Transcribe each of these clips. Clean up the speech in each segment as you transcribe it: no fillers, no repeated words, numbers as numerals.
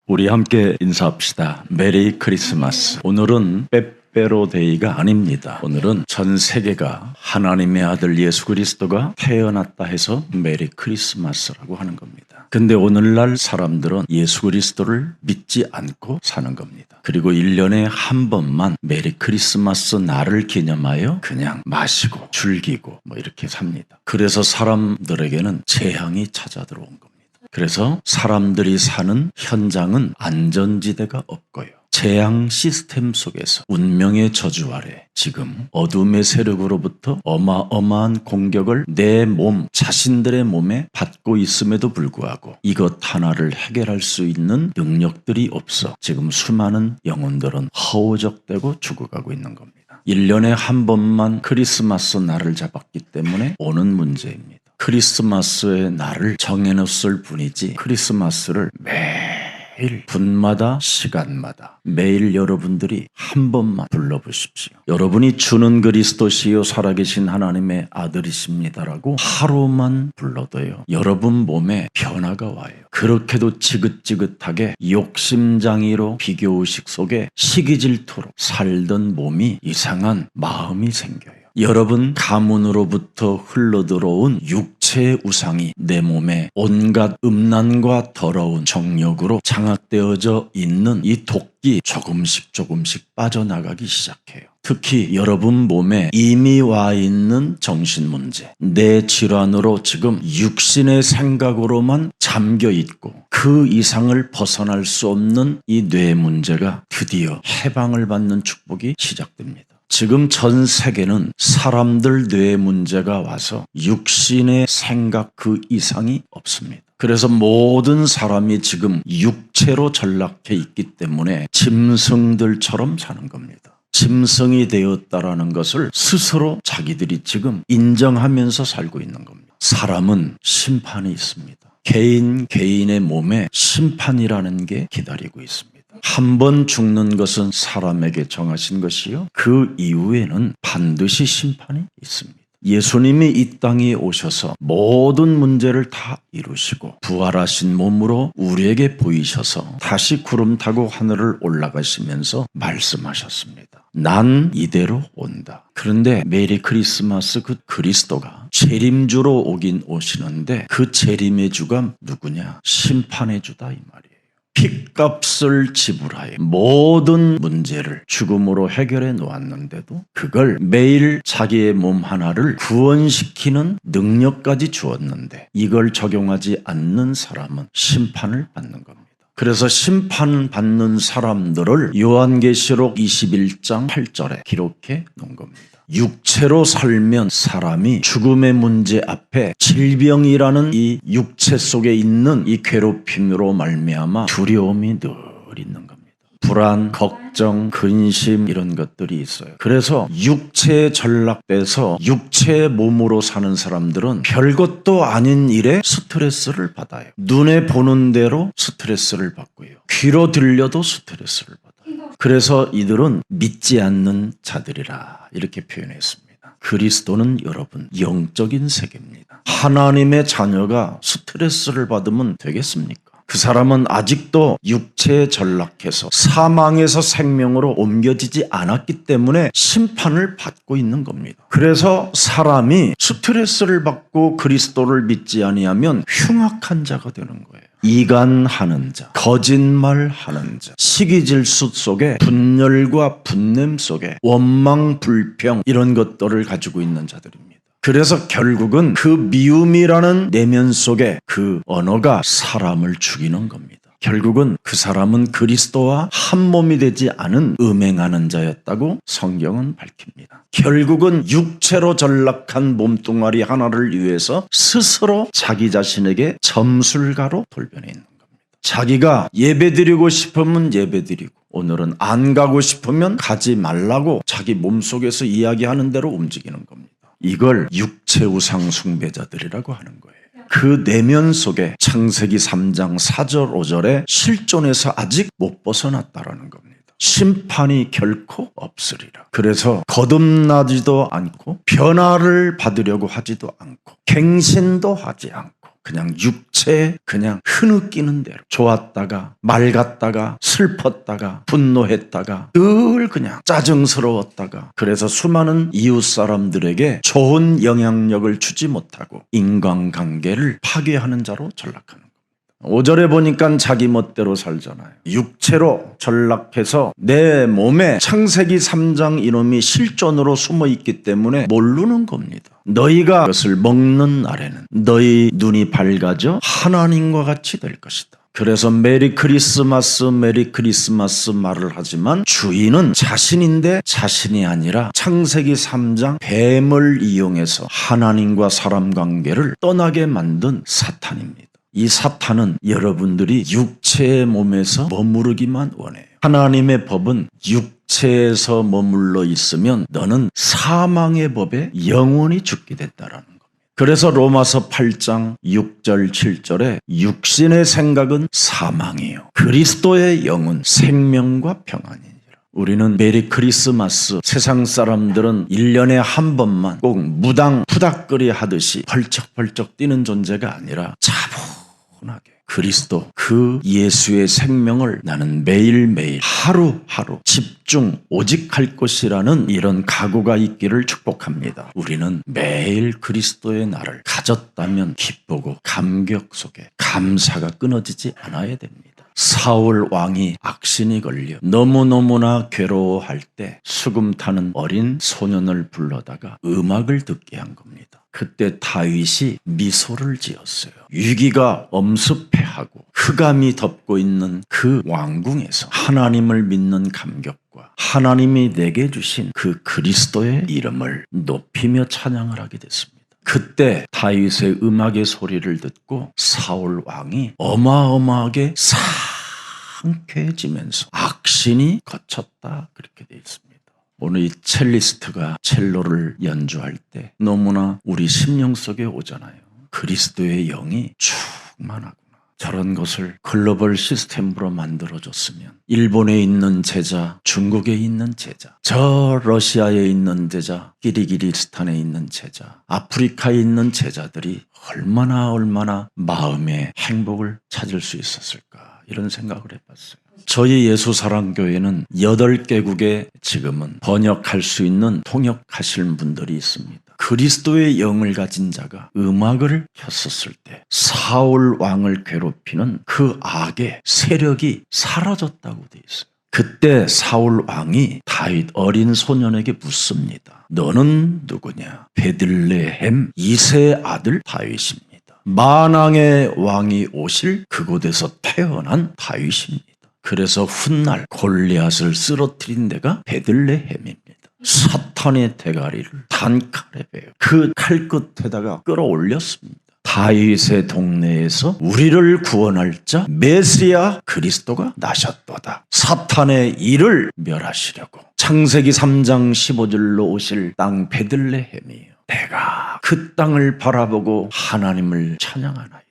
우리 함께 인사합시다. 메리 크리스마스. 오늘은 빼빼로데이가 아닙니다. 오늘은 전 세계가 하나님의 아들 예수 그리스도가 태어났다 해서 메리 크리스마스라고 하는 겁니다. 근데 오늘날 사람들은 예수 그리스도를 믿지 않고 사는 겁니다. 그리고 1년에 한 번만 메리 크리스마스 날을 기념하여 그냥 마시고 즐기고 이렇게 삽니다. 그래서 사람들에게는 재앙이 찾아 들어온 겁니다. 그래서 사람들이 사는 현장은 안전지대가 없고요. 재앙 시스템 속에서 운명의 저주 아래 지금 어둠의 세력으로부터 어마어마한 공격을 내 몸, 자신들의 몸에 받고 있음에도 불구하고 이것 하나를 해결할 수 있는 능력들이 없어 지금 수많은 영혼들은 허우적대고 죽어가고 있는 겁니다. 1년에 한 번만 크리스마스 날을 잡았기 때문에 오는 문제입니다. 크리스마스의 날을 정해놓았을 뿐이지 크리스마스를 매일 분마다 시간마다 매일 여러분들이 한 번만 불러보십시오. 여러분이 주는 그리스도시요 살아계신 하나님의 아들이십니다라고 하루만 불러도요 여러분 몸에 변화가 와요. 그렇게도 지긋지긋하게 욕심장애로 비교의식 속에 시기질투로 살던 몸이 이상한 마음이 생겨요. 여러분 가문으로부터 흘러들어온 육체의 우상이 내 몸에 온갖 음란과 더러운 정력으로 장악되어져 있는 이 독이 조금씩 빠져나가기 시작해요. 특히 여러분 몸에 이미 와 있는 정신문제, 내 질환으로 지금 육신의 생각으로만 잠겨 있고 그 이상을 벗어날 수 없는 이 뇌 문제가 드디어 해방을 받는 축복이 시작됩니다. 지금 전 세계는 사람들 뇌 문제가 와서 육신의 생각 그 이상이 없습니다. 그래서 모든 사람이 지금 육체로 전락해 있기 때문에 짐승들처럼 사는 겁니다. 짐승이 되었다라는 것을 스스로 자기들이 지금 인정하면서 살고 있는 겁니다. 사람은 심판이 있습니다. 개인의 몸에 심판이라는 게 기다리고 있습니다. 한 번 죽는 것은 사람에게 정하신 것이요 그 이후에는 반드시 심판이 있습니다. 예수님이 이 땅에 오셔서 모든 문제를 다 이루시고 부활하신 몸으로 우리에게 보이셔서 다시 구름 타고 하늘을 올라가시면서 말씀하셨습니다. 난 이대로 온다. 그런데 메리 크리스마스 그 그리스도가 재림주로 오긴 오시는데 그 재림의 주가 누구냐? 심판의 주다 이 말이에요. 핏값을 지불하여 모든 문제를 죽음으로 해결해 놓았는데도 그걸 매일 자기의 몸 하나를 구원시키는 능력까지 주었는데 이걸 적용하지 않는 사람은 심판을 받는 겁니다. 그래서 심판받는 사람들을 요한계시록 21장 8절에 기록해 놓은 겁니다. 육체로 살면 사람이 죽음의 문제 앞에 질병이라는 이 육체 속에 있는 이 괴롭힘으로 말미암아 두려움이 늘 있는 겁니다. 불안, 걱정, 근심 이런 것들이 있어요. 그래서 육체에 전락돼서 육체의 몸으로 사는 사람들은 별것도 아닌 일에 스트레스를 받아요. 눈에 보는 대로 스트레스를 받고요. 귀로 들려도 스트레스를 받아요. 그래서 이들은 믿지 않는 자들이라 이렇게 표현했습니다. 그리스도는 여러분 영적인 세계입니다. 하나님의 자녀가 스트레스를 받으면 되겠습니까? 그 사람은 아직도 육체에 전락해서 사망에서 생명으로 옮겨지지 않았기 때문에 심판을 받고 있는 겁니다. 그래서 사람이 스트레스를 받고 그리스도를 믿지 아니하면 흉악한 자가 되는 거예요. 이간하는 자, 거짓말하는 자, 시기질수 속에 분열과 분냄 속에 원망, 불평 이런 것들을 가지고 있는 자들입니다. 그래서 결국은 그 미움이라는 내면 속에 그 언어가 사람을 죽이는 겁니다. 결국은 그 사람은 그리스도와 한 몸이 되지 않은 음행하는 자였다고 성경은 밝힙니다. 결국은 육체로 전락한 몸뚱아리 하나를 위해서 스스로 자기 자신에게 점술가로 돌변해 있는 겁니다. 자기가 예배드리고 싶으면 예배드리고 오늘은 안 가고 싶으면 가지 말라고 자기 몸속에서 이야기하는 대로 움직이는 겁니다. 이걸 육체 우상 숭배자들이라고 하는 거예요. 그 내면 속에 창세기 3장 4절 5절에 실존에서 아직 못 벗어났다라는 겁니다. 심판이 결코 없으리라. 그래서 거듭나지도 않고 변화를 받으려고 하지도 않고 갱신도 하지 않고 그냥 육체에 그냥 흐느끼는 대로 좋았다가 맑았다가 슬펐다가 분노했다가 늘 그냥 짜증스러웠다가 그래서 수많은 이웃 사람들에게 좋은 영향력을 주지 못하고 인간관계를 파괴하는 자로 전락하는 겁니다. 5절에 보니까 자기 멋대로 살잖아요. 육체로 전락해서 내 몸에 창세기 3장 이놈이 실존으로 숨어 있기 때문에 모르는 겁니다. 너희가 그것을 먹는 날에는 너희 눈이 밝아져 하나님과 같이 될 것이다. 그래서 메리 크리스마스 메리 크리스마스 말을 하지만 주인은 자신인데 자신이 아니라 창세기 3장 뱀을 이용해서 하나님과 사람 관계를 떠나게 만든 사탄입니다. 이 사탄은 여러분들이 육체의 몸에서 머무르기만 원해요. 하나님의 법은 육체에서 머물러 있으면 너는 사망의 법에 영원히 죽게 된다라는 겁니다. 그래서 로마서 8장 6절 7절에 육신의 생각은 사망이요 그리스도의 영은 생명과 평안이니라. 우리는 메리 크리스마스, 세상 사람들은 1년에 한 번만 꼭 무당 푸닥거리 하듯이 벌쩍벌쩍 뛰는 존재가 아니라 차분하게 그리스도 그 예수의 생명을 나는 매일매일 하루하루 집중 오직 할 것이라는 이런 각오가 있기를 축복합니다. 우리는 매일 그리스도의 날을 가졌다면 기쁘고 감격 속에 감사가 끊어지지 않아야 됩니다. 사울 왕이 악신이 걸려 너무너무나 괴로워할 때 수금 타는 어린 소년을 불러다가 음악을 듣게 한 겁니다. 그때 다윗이 미소를 지었어요. 위기가 엄습해하고 흑암이 덮고 있는 그 왕궁에서 하나님을 믿는 감격과 하나님이 내게 주신 그 그리스도의 이름을 높이며 찬양을 하게 됐습니다. 그때 다윗의 음악의 소리를 듣고 사울 왕이 어마어마하게 상쾌해지면서 악신이 거쳤다 그렇게 되어 있습니다. 오늘 이 첼리스트가 첼로를 연주할 때 너무나 우리 심령 속에 오잖아요. 그리스도의 영이 충만하구나. 저런 것을 글로벌 시스템으로 만들어줬으면 일본에 있는 제자, 중국에 있는 제자, 저 러시아에 있는 제자, 키르기즈스탄에 있는 제자, 아프리카에 있는 제자들이 얼마나 마음의 행복을 찾을 수 있었을까 이런 생각을 해봤어요. 저희 예수사랑교회는 8개국에 지금은 번역할 수 있는 통역하실 분들이 있습니다. 그리스도의 영을 가진 자가 음악을 켰었을 때 사울 왕을 괴롭히는 그 악의 세력이 사라졌다고 돼 있어요. 그때 사울 왕이 다윗 어린 소년에게 묻습니다. 너는 누구냐? 베들레헴 이새의 아들 다윗입니다. 만왕의 왕이 오실 그곳에서 태어난 다윗입니다. 그래서 훗날 골리앗을 쓰러뜨린 데가 베들레헴입니다. 사탄의 대가리를 단칼에 베어 그 칼끝에다가 끌어올렸습니다. 다윗의 동네에서 우리를 구원할 자 메시아 그리스도가 나셨도다. 사탄의 일을 멸하시려고 창세기 3장 15절로 오실 땅 베들레헴이에요. 내가 그 땅을 바라보고 하나님을 찬양하나이다.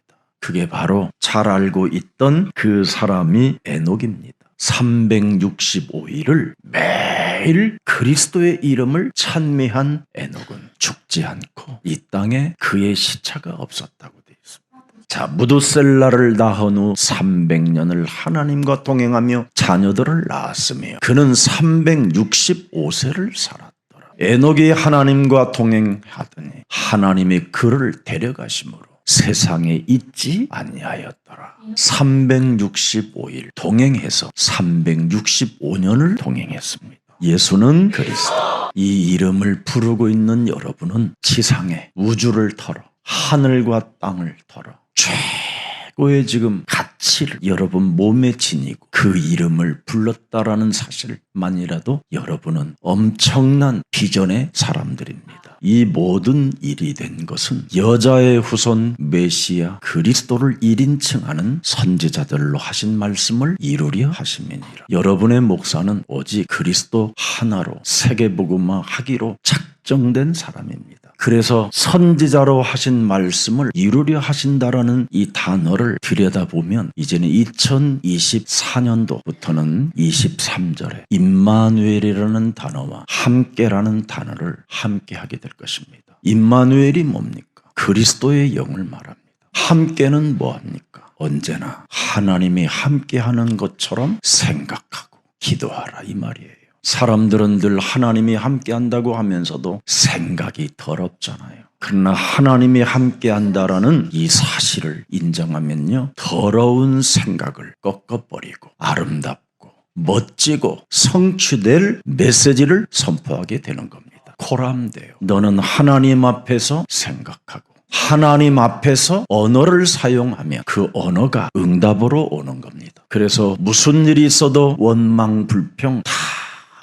그게 바로 잘 알고 있던 그 사람이 에녹입니다. 365일을 매일 그리스도의 이름을 찬미한 에녹은 죽지 않고 이 땅에 그의 시차가 없었다고 되어 있습니다. 자, 무두셀라를 낳은 후 300년을 하나님과 동행하며 자녀들을 낳았으며 그는 365세를 살았더라. 에녹이 하나님과 동행하더니 하나님이 그를 데려가심으로 세상에 있지 아니하였더라. 365일 동행해서 365년을 동행했습니다. 예수는 그리스도. 이 이름을 부르고 있는 여러분은 지상에 우주를 털어 하늘과 땅을 털어 최고의 지금 가치를 여러분 몸에 지니고 그 이름을 불렀다라는 사실만이라도 여러분은 엄청난 비전의 사람들입니다. 이 모든 일이 된 것은 여자의 후손 메시아 그리스도를 1인칭하는 선지자들로 하신 말씀을 이루려 하심이니라. 여러분의 목사는 오직 그리스도 하나로 세계복음화 하기로 작정된 사람입니다. 그래서 선지자로 하신 말씀을 이루려 하신다라는 이 단어를 들여다보면 이제는 2024년도부터는 23절에 임마누엘이라는 단어와 함께라는 단어를 함께 하게 될 것입니다. 임마누엘이 뭡니까? 그리스도의 영을 말합니다. 함께는 뭐합니까? 언제나 하나님이 함께하는 것처럼 생각하고 기도하라 이 말이에요. 사람들은 늘 하나님이 함께한다고 하면서도 생각이 더럽잖아요. 그러나 하나님이 함께한다라는 이 사실을 인정하면요, 더러운 생각을 꺾어버리고 아름답고 멋지고 성취될 메시지를 선포하게 되는 겁니다. 코람데요. 너는 하나님 앞에서 생각하고 하나님 앞에서 언어를 사용하면 그 언어가 응답으로 오는 겁니다. 그래서 무슨 일이 있어도 원망, 불평 다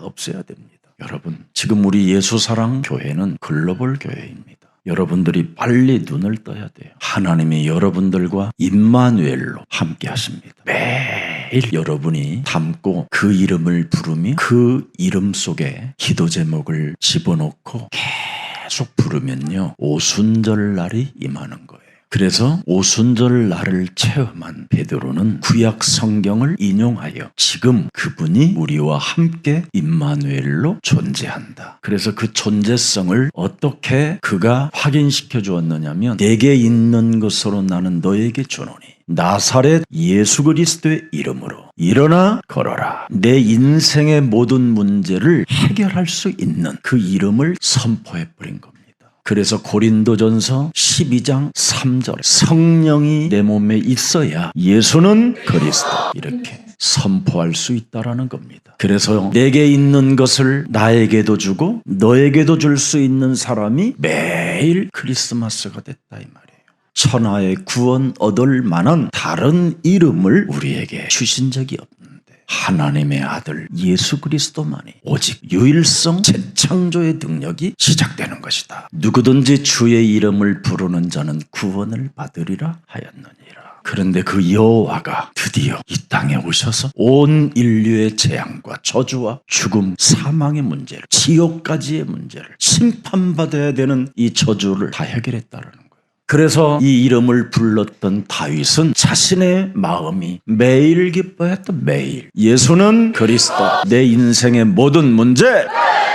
없애야 됩니다. 여러분, 지금 우리 예수사랑 교회는 글로벌 교회입니다. 여러분들이 빨리 눈을 떠야 돼요. 하나님이 여러분들과 임마누엘로 함께 하십니다. 매일 여러분이 담고 그 이름을 부르며 그 이름 속에 기도 제목을 집어넣고 계속 부르면요, 오순절 날이 임하는 거예요. 그래서 오순절 날을 체험한 베드로는 구약 성경을 인용하여 지금 그분이 우리와 함께 임마누엘로 존재한다. 그래서 그 존재성을 어떻게 그가 확인시켜 주었느냐면, 내게 있는 것으로 나는 너에게 주노니 나사렛 예수 그리스도의 이름으로 일어나 걸어라. 내 인생의 모든 문제를 해결할 수 있는 그 이름을 선포해 버린 겁니다. 그래서 고린도전서 12장 3절, 성령이 내 몸에 있어야 예수는 그리스도, 이렇게 선포할 수 있다라는 겁니다. 그래서 내게 있는 것을 나에게도 주고 너에게도 줄 수 있는 사람이 매일 크리스마스가 됐다 이 말이에요. 천하의 구원 얻을 만한 다른 이름을 우리에게 주신 적이 없는데 하나님의 아들 예수 그리스도만이 오직 유일성 재창조의 능력이 시작되는 것이다. 누구든지 주의 이름을 부르는 자는 구원을 받으리라 하였느니라. 그런데 그 여호와가 드디어 이 땅에 오셔서 온 인류의 재앙과 저주와 죽음, 사망의 문제를, 지옥까지의 문제를, 심판받아야 되는 이 저주를 다 해결했다라는 거예요. 그래서 이 이름을 불렀던 다윗은 자신의 마음이 매일 기뻐했던, 매일 예수는 그리스도, 내 인생의 모든 문제,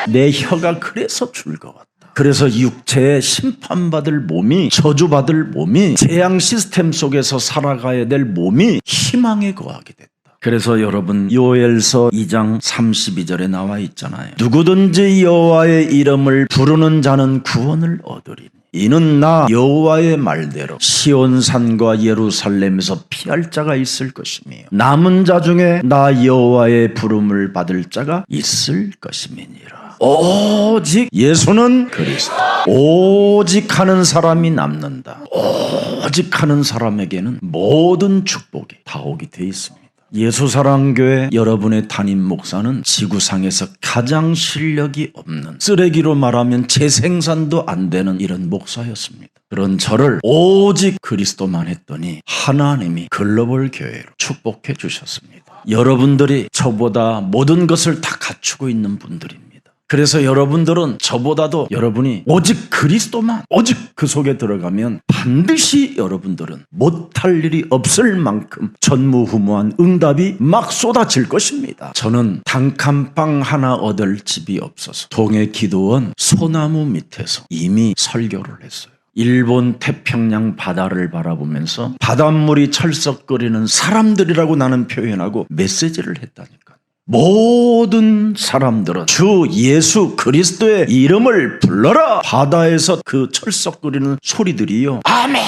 내 혀가 그래서 즐거웠다. 그래서 육체의 심판받을 몸이, 저주받을 몸이, 재앙 시스템 속에서 살아가야 될 몸이 희망에 거하게 됐다. 그래서 여러분, 요엘서 2장 32절에 나와 있잖아요. 누구든지 여호와의 이름을 부르는 자는 구원을 얻으리니 이는 나 여호와의 말대로 시온산과 예루살렘에서 피할 자가 있을 것이며 남은 자 중에 나 여호와의 부름을 받을 자가 있을 것임이니라. 오직 예수는 그리스도, 오직 하는 사람이 남는다. 오직 하는 사람에게는 모든 축복이 다 오게 돼 있습니다. 예수사랑교회 여러분의 담임 목사는 지구상에서 가장 실력이 없는, 쓰레기로 말하면 재생산도 안 되는 이런 목사였습니다. 그런 저를 오직 그리스도만 했더니 하나님이 글로벌 교회로 축복해 주셨습니다. 여러분들이 저보다 모든 것을 다 갖추고 있는 분들입니다. 그래서 여러분들은 저보다도 여러분이 오직 그리스도만, 오직 그 속에 들어가면 반드시 여러분들은 못할 일이 없을 만큼 전무후무한 응답이 막 쏟아질 것입니다. 저는 단칸방 하나 얻을 집이 없어서 동해 기도원 소나무 밑에서 이미 설교를 했어요. 일본 태평양 바다를 바라보면서 바닷물이 철썩거리는 사람들이라고 나는 표현하고 메시지를 했다니까. 모든 사람들은 주 예수 그리스도의 이름을 불러라. 바다에서 그 철썩거리는 소리들이요, 아멘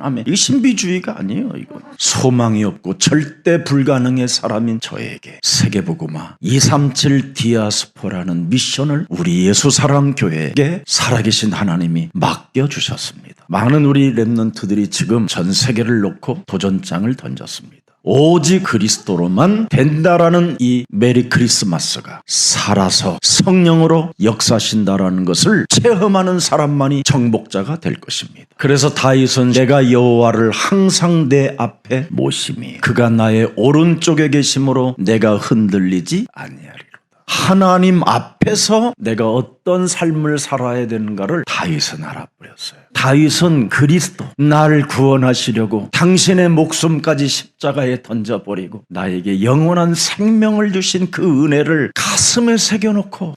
아멘. 이거 신비주의가 아니에요. 이거 소망이 없고 절대 불가능의 사람인 저에게 세계복음화 237 디아스포라는 미션을 우리 예수사랑교회에게 살아계신 하나님이 맡겨주셨습니다. 많은 우리 랩런트들이 지금 전 세계를 놓고 도전장을 던졌습니다. 오직 그리스도로만 된다라는 이 메리 크리스마스가 살아서 성령으로 역사하신다라는 것을 체험하는 사람만이 정복자가 될 것입니다. 그래서 다윗은 내가 여호와를 항상 내 앞에 모심이 그가 나의 오른쪽에 계심으로 내가 흔들리지 아니하리로다. 하나님 앞에서 내가 어떤 삶을 살아야 되는가를 다윗은 알아버렸어요. 다윗은 그리스도, 나를 구원하시려고 당신의 목숨까지 십자가에 던져버리고 나에게 영원한 생명을 주신 그 은혜를 가슴에 새겨놓고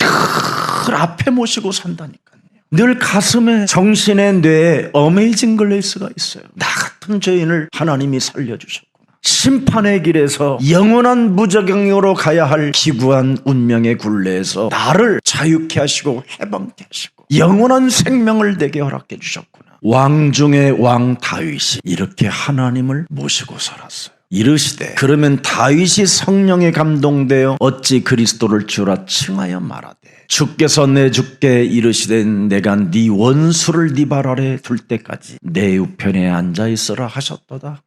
늘 앞에 모시고 산다니까요. 늘 가슴에, 정신에, 뇌에 어메이징 글레이스가 있어요. 나 같은 죄인을 하나님이 살려주셨구나. 심판의 길에서 영원한 무적용으로 가야 할 기구한 운명의 굴레에서 나를 자유케 하시고 해방케 하시고 영원한 생명을 내게 허락해 주셨구나. 왕 중의 왕 다윗이 이렇게 하나님을 모시고 살았어요. 이르시되 그러면 다윗이 성령에 감동되어 어찌 그리스도를 주라 칭하여 말하되 주께서 내 주께 이르시되 내가 네 원수를 네 발 아래 둘 때까지 내 우편에 앉아 있으라 하셨도다.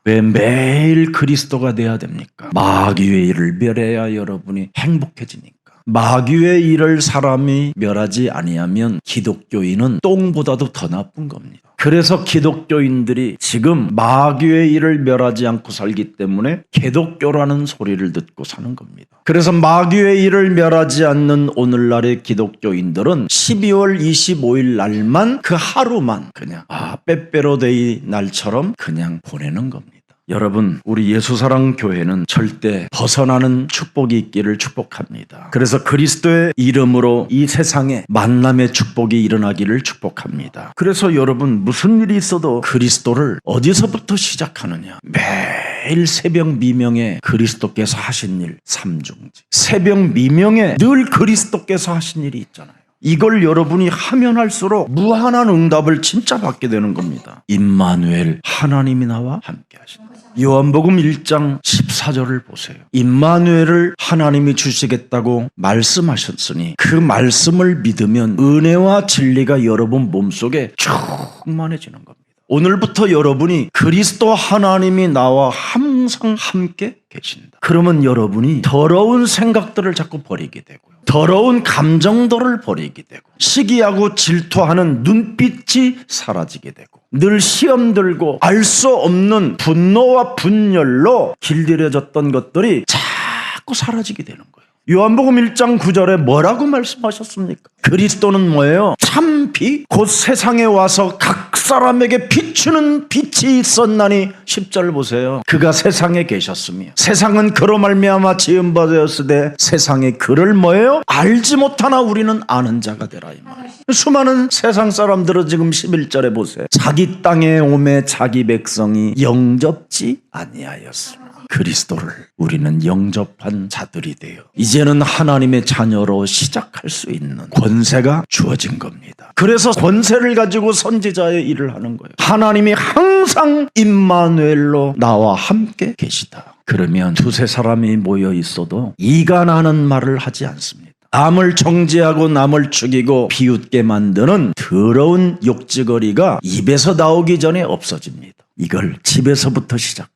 왜 매일 그리스도가 돼야 됩니까? 마귀의 일을 멸해야 여러분이 행복해지니까. 마귀의 일을 사람이 멸하지 아니하면 기독교인은 똥보다도 더 나쁜 겁니다. 그래서 기독교인들이 지금 마귀의 일을 멸하지 않고 살기 때문에 개독교라는 소리를 듣고 사는 겁니다. 그래서 마귀의 일을 멸하지 않는 오늘날의 기독교인들은 12월 25일 날만 그 하루만 그냥 빼빼로데이 날처럼 그냥 보내는 겁니다. 여러분, 우리 예수사랑 교회는 절대 벗어나는 축복이 있기를 축복합니다. 그래서 그리스도의 이름으로 이 세상에 만남의 축복이 일어나기를 축복합니다. 그래서 여러분, 무슨 일이 있어도 그리스도를 어디서부터 시작하느냐? 매일 새벽 미명에 그리스도께서 하신 일 3중지. 새벽 미명에 늘 그리스도께서 하신 일이 있잖아요. 이걸 여러분이 하면 할수록 무한한 응답을 진짜 받게 되는 겁니다. 임마누엘, 하나님이 나와 함께 하신다. 요한복음 1장 14절을 보세요. 임마누엘을 하나님이 주시겠다고 말씀하셨으니 그 말씀을 믿으면 은혜와 진리가 여러분 몸속에 충만해지는 겁니다. 오늘부터 여러분이 그리스도 하나님이 나와 항상 함께 계신다. 그러면 여러분이 더러운 생각들을 자꾸 버리게 되고요. 더러운 감정들을 버리게 되고 시기하고 질투하는 눈빛이 사라지게 되고 늘 시험 들고 알 수 없는 분노와 분열로 길들여졌던 것들이 자꾸 사라지게 되는 거예요. 요한복음 1장 9절에 뭐라고 말씀하셨습니까? 그리스도는 뭐예요? 참 빛, 곧 세상에 와서 각 사람에게 비추는 빛이 있었나니 10절 보세요. 그가 세상에 계셨으며 세상은 그로 말미암아 지은 바 되었으되 세상에 그를 뭐예요? 알지 못하나 우리는 아는 자가 되라 이 말이에요. 수많은 세상 사람들은 지금 11절에 보세요. 자기 땅에 오매 자기 백성이 영접지 아니하였으나 그리스도를 우리는 영접한 자들이 되어 이제는 하나님의 자녀로 시작할 수 있는 권세가 주어진 겁니다. 그래서 권세를 가지고 선지자의 일을 하는 거예요. 하나님이 항상 임마누엘로 나와 함께 계시다. 그러면 두세 사람이 모여 있어도 이간하는 말을 하지 않습니다. 남을 정죄하고 남을 죽이고 비웃게 만드는 더러운 욕지거리가 입에서 나오기 전에 없어집니다. 이걸 집에서부터 시작해요.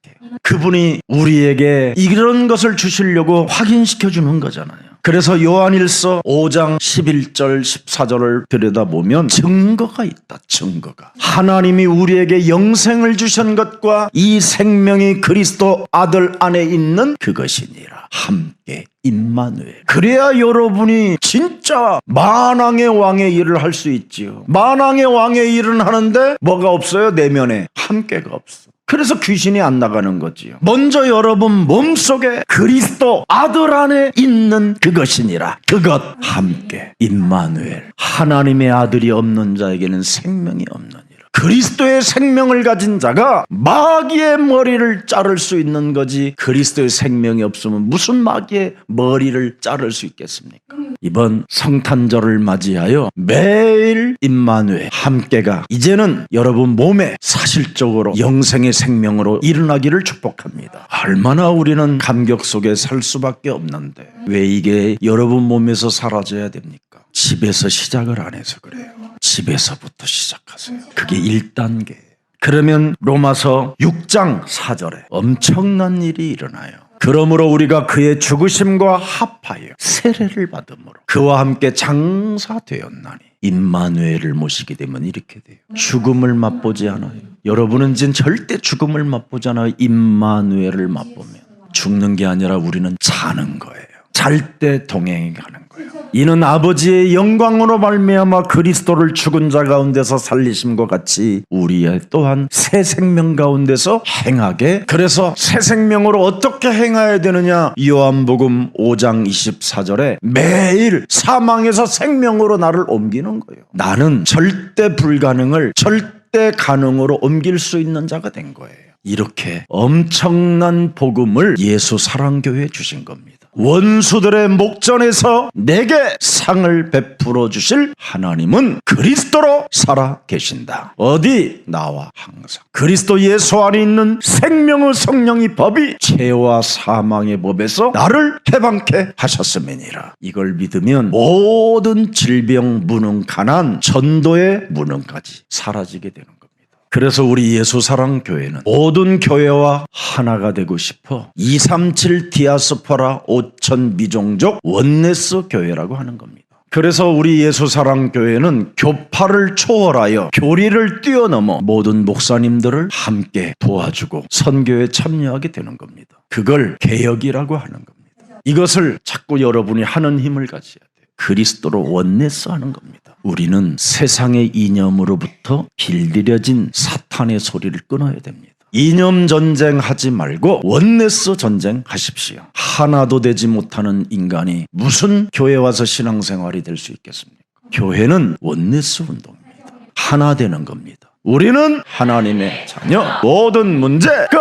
그분이 우리에게 이런 것을 주시려고 확인시켜주는 거잖아요. 그래서 요한일서 5장 11절 14절을 들여다보면 증거가 있다. 증거가 하나님이 우리에게 영생을 주신 것과 이 생명이 그리스도 아들 안에 있는 그것이니라. 함께 임마누엘. 그래야 여러분이 진짜 만왕의 왕의 일을 할 수 있지요. 만왕의 왕의 일은 하는데 뭐가 없어요? 내면에 함께가 없어. 그래서 귀신이 안 나가는 거지요. 먼저 여러분 몸속에 그리스도 아들 안에 있는 그것이니라. 그것 함께 임마누엘. 하나님의 아들이 없는 자에게는 생명이 없느니라. 그리스도의 생명을 가진 자가 마귀의 머리를 자를 수 있는 거지 그리스도의 생명이 없으면 무슨 마귀의 머리를 자를 수 있겠습니까? 이번 성탄절을 맞이하여 매일 임마누엘 함께가 이제는 여러분 몸에 사실적으로 영생의 생명으로 일어나기를 축복합니다. 얼마나 우리는 감격 속에 살 수밖에 없는데 왜 이게 여러분 몸에서 사라져야 됩니까? 집에서 시작을 안 해서 그래요. 집에서부터 시작하세요. 그게 1단계예요. 그러면 로마서 6장 4절에 엄청난 일이 일어나요. 그러므로 우리가 그의 죽으심과 합하여 세례를 받음으로 그와 함께 장사되었나니 임마누엘을 모시게 되면 이렇게 돼요. 죽음을 맛보지 않아요. 여러분은 이제 절대 죽음을 맛보지 않아요. 임마누엘을 맛보면 죽는 게 아니라 우리는 자는 거예요. 잘 때 동행해 가는 거예요. 이는 아버지의 영광으로 말미암아 그리스도를 죽은 자 가운데서 살리심과 같이 우리의 또한 새 생명 가운데서 행하게. 그래서 새 생명으로 어떻게 행해야 되느냐? 요한복음 5장 24절에 매일 사망에서 생명으로 나를 옮기는 거예요. 나는 절대 불가능을 절대 가능으로 옮길 수 있는 자가 된 거예요. 이렇게 엄청난 복음을 예수 사랑교회에 주신 겁니다. 원수들의 목전에서 내게 상을 베풀어 주실 하나님은 그리스도로 살아 계신다. 어디? 나와 항상. 그리스도 예수 안에 있는 생명의 성령의 법이 죄와 사망의 법에서 나를 해방케 하셨음이니라. 이걸 믿으면 모든 질병, 무능, 가난, 전도의 무능까지 사라지게 되는 겁니다. 그래서 우리 예수사랑교회는 모든 교회와 하나가 되고 싶어 237 디아스포라 5천 미종족 원네스 교회라고 하는 겁니다. 그래서 우리 예수사랑교회는 교파를 초월하여 교리를 뛰어넘어 모든 목사님들을 함께 도와주고 선교에 참여하게 되는 겁니다. 그걸 개혁이라고 하는 겁니다. 이것을 자꾸 여러분이 하는 힘을 가져야 돼요. 그리스도로 원네스 하는 겁니다. 우리는 세상의 이념으로부터 길들여진 사탄의 소리를 끊어야 됩니다. 이념 전쟁 하지 말고 원네스 전쟁 하십시오. 하나도 되지 못하는 인간이 무슨 교회 와서 신앙생활이 될 수 있겠습니까? 교회는 원네스 운동입니다. 하나 되는 겁니다. 우리는 하나님의 자녀. 모든 문제 끝.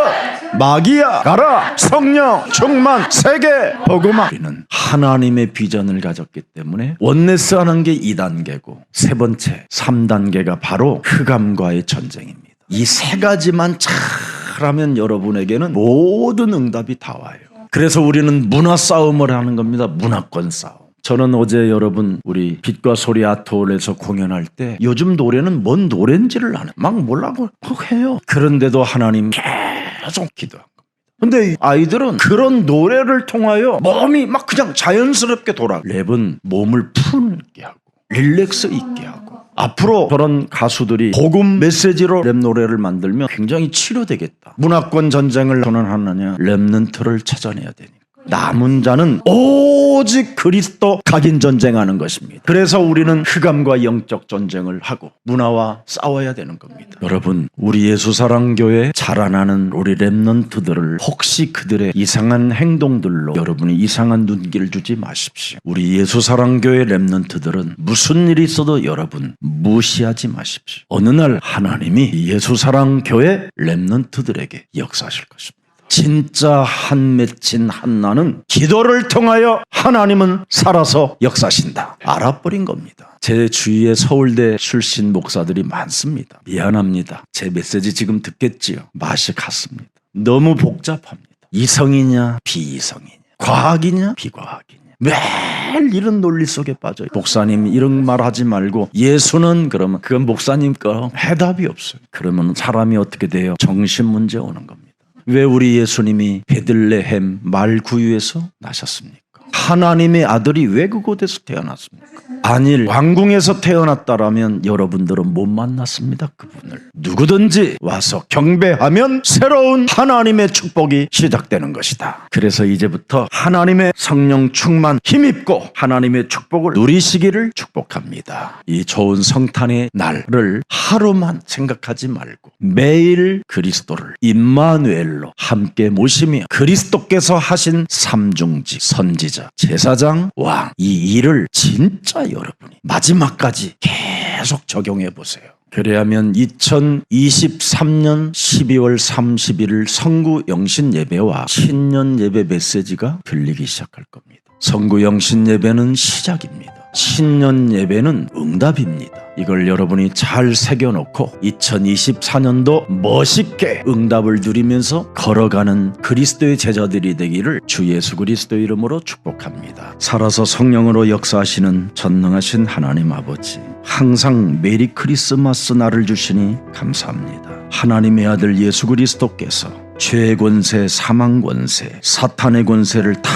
마귀야 가라. 성령 충만 세계 복음화. 우리는 하나님의 비전을 가졌기 때문에 원네스 하는 게 2단계고 세 번째 3단계가 바로 흑암과의 전쟁입니다. 이 세 가지만 잘하면 여러분에게는 모든 응답이 다 와요. 그래서 우리는 문화 싸움을 하는 겁니다. 문화권 싸움. 저는 어제 여러분 우리 빛과 소리 아트홀에서 공연할 때 요즘 노래는 뭔 노래인지를 막 몰라고 해요. 그런데도 하나님 계속 기도한 겁니다. 근데 아이들은 그런 노래를 통하여 몸이 막 그냥 자연스럽게 돌아. 랩은 몸을 풀게 하고 릴렉스 있게 하고. 앞으로 그런 가수들이 복음 메시지로 랩 노래를 만들면 굉장히 치료되겠다. 문화권 전쟁을 선언하느냐? 랩넌트를 찾아내야 되니까. 남은 자는 오직 그리스도 각인 전쟁하는 것입니다. 그래서 우리는 흑암과 영적 전쟁을 하고 문화와 싸워야 되는 겁니다. 여러분, 우리 예수사랑교회 자라나는 우리 렘넌트들을 혹시 그들의 이상한 행동들로 여러분이 이상한 눈길을 주지 마십시오. 우리 예수사랑교회 렘넌트들은 무슨 일이 있어도 여러분 무시하지 마십시오. 어느 날 하나님이 예수사랑교회 렘넌트들에게 역사하실 것입니다. 진짜 한 맺힌 한나는 기도를 통하여 하나님은 살아서 역사하신다. 알아버린 겁니다. 제 주위에 서울대 출신 목사들이 많습니다. 미안합니다. 제 메시지 지금 듣겠지요. 맛이 갔습니다. 너무 복잡합니다. 이성이냐 비이성이냐, 과학이냐 비과학이냐, 매일 이런 논리 속에 빠져요. 목사님 이런 말 하지 말고 예수는 그러면 그건 목사님 거 해답이 없어요. 그러면 사람이 어떻게 돼요? 정신 문제 오는 겁니다. 왜 우리 예수님이 베들레헴 말구유에서 나셨습니까? 하나님의 아들이 왜 그곳에서 태어났습니까? 안일 왕궁에서 태어났다라면 여러분들은 못 만났습니다. 그분을. 누구든지 와서 경배하면 새로운 하나님의 축복이 시작되는 것이다. 그래서 이제부터 하나님의 성령 충만 힘입고 하나님의 축복을 누리시기를 축복합니다. 이 좋은 성탄의 날을 하루만 생각하지 말고 매일 그리스도를 임마누엘로 함께 모시며 그리스도께서 하신 삼중직, 선지자, 제사장, 왕, 이 일을 진짜 여러분이 마지막까지 계속 적용해 보세요. 그래야면 2023년 12월 31일 성구 영신 예배와 신년 예배 메시지가 들리기 시작할 겁니다. 성구 영신 예배는 시작입니다. 신년 예배는 응답입니다. 이걸 여러분이 잘 새겨놓고 2024년도 멋있게 응답을 누리면서 걸어가는 그리스도의 제자들이 되기를 주 예수 그리스도의 이름으로 축복합니다. 살아서 성령으로 역사하시는 전능하신 하나님 아버지, 항상 메리 크리스마스 날을 주시니 감사합니다. 하나님의 아들 예수 그리스도께서 죄의 권세, 사망 권세, 사탄의 권세를 다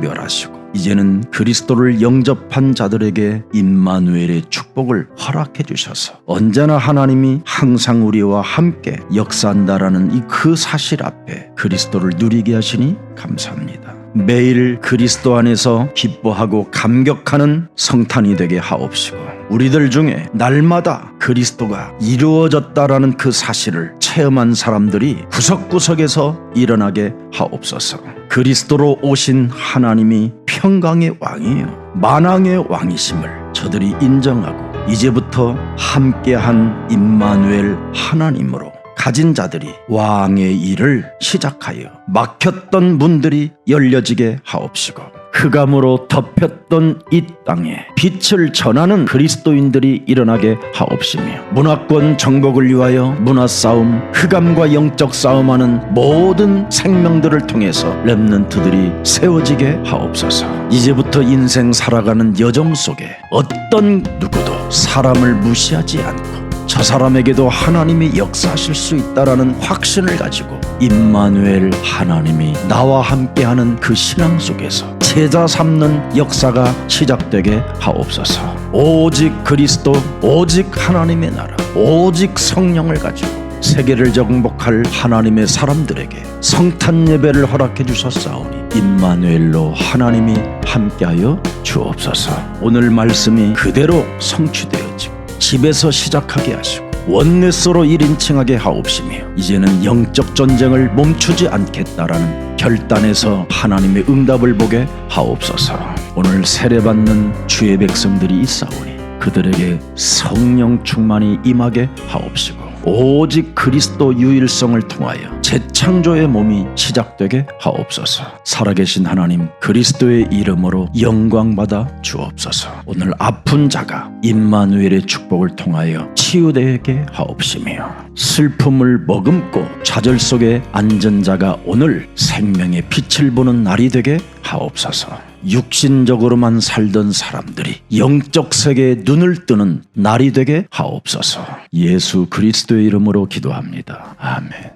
멸하시고 이제는 그리스도를 영접한 자들에게 임마누엘의 축복을 허락해 주셔서 언제나 하나님이 항상 우리와 함께 역사한다라는 이 그 사실 앞에 그리스도를 누리게 하시니 감사합니다. 매일 그리스도 안에서 기뻐하고 감격하는 성탄이 되게 하옵시고, 우리들 중에 날마다 그리스도가 이루어졌다라는 그 사실을 체험한 사람들이 구석구석에서 일어나게 하옵소서. 그리스도로 오신 하나님이 평강의 왕이에요. 만왕의 왕이심을 저들이 인정하고 이제부터 함께한 임마누엘 하나님으로 가진 자들이 왕의 일을 시작하여 막혔던 문들이 열려지게 하옵시고, 흑암으로 덮였던 이 땅에 빛을 전하는 그리스도인들이 일어나게 하옵시며, 문화권 정복을 위하여 문화싸움, 흑암과 영적 싸움하는 모든 생명들을 통해서 렘넌트들이 세워지게 하옵소서. 이제부터 인생 살아가는 여정 속에 어떤 누구도 사람을 무시하지 않고 저 사람에게도 하나님이 역사하실 수 있다라는 확신을 가지고 임마누엘 하나님이 나와 함께하는 그 신앙 속에서 제자 삼는 역사가 시작되게 하옵소서. 오직 그리스도, 오직 하나님의 나라, 오직 성령을 가지고 세계를 정복할 하나님의 사람들에게 성탄 예배를 허락해 주셨사오니 임마누엘로 하나님이 함께하여 주옵소서. 오늘 말씀이 그대로 성취되어지고 집에서 시작하게 하시고 원내스로 1인칭하게 하옵시며, 이제는 영적 전쟁을 멈추지 않겠다라는 결단에서 하나님의 응답을 보게 하옵소서. 오늘 세례받는 주의 백성들이 있사오니 그들에게 성령 충만이 임하게 하옵시고, 오직 그리스도 유일성을 통하여 재창조의 몸이 시작되게 하옵소서. 살아계신 하나님, 그리스도의 이름으로 영광받아 주옵소서. 오늘 아픈 자가 임마누엘의 축복을 통하여 치유되게 하옵시며, 슬픔을 머금고 좌절 속에 앉은 자가 오늘 생명의 빛을 보는 날이 되게 하옵소서. 육신적으로만 살던 사람들이 영적 세계에 눈을 뜨는 날이 되게 하옵소서. 예수 그리스도의 이름으로 기도합니다. 아멘.